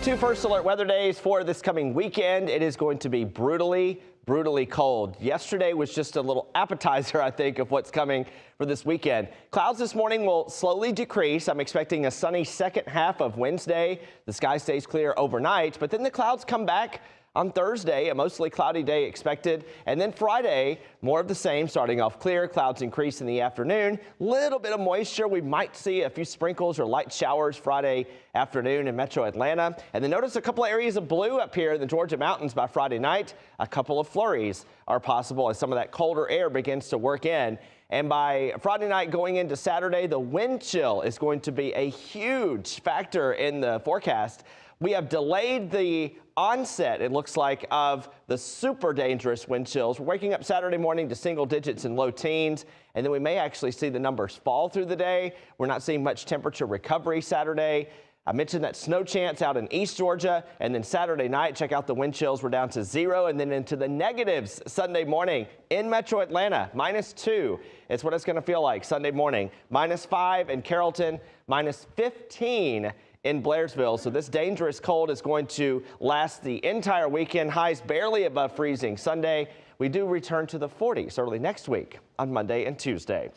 Two first alert weather days for this coming weekend. It is going to be brutally cold. Yesterday was just a little appetizer, I think, of what's coming for this weekend. Clouds this morning will slowly decrease. I'm expecting a sunny second half of Wednesday. The sky stays clear overnight, but then the clouds come back on Thursday, a mostly cloudy day expected. And then Friday, more of the same, starting off clear. Clouds increase in the afternoon. Little bit of moisture. We might see a few sprinkles or light showers Friday afternoon in metro Atlanta. And then notice a couple of areas of blue up here in the Georgia mountains by Friday night. A couple of flurries are possible as some of that colder air begins to work in. And by Friday night going into Saturday, the wind chill is going to be a huge factor in the forecast. We have delayed the onset, it looks like, of the super dangerous wind chills. We're waking up Saturday morning to single digits and low teens, and then we may actually see the numbers fall through the day. We're not seeing much temperature recovery Saturday. I mentioned that snow chance out in East Georgia, and then Saturday night, check out the wind chills. We're down to 0 and then into the negatives Sunday morning in metro Atlanta. -2 is what it's going to feel like Sunday morning. -5 in Carrollton, -15 in Blairsville. So this dangerous cold is going to last the entire weekend. Highs barely above freezing Sunday. We do return to the 40s early next week on Monday and Tuesday.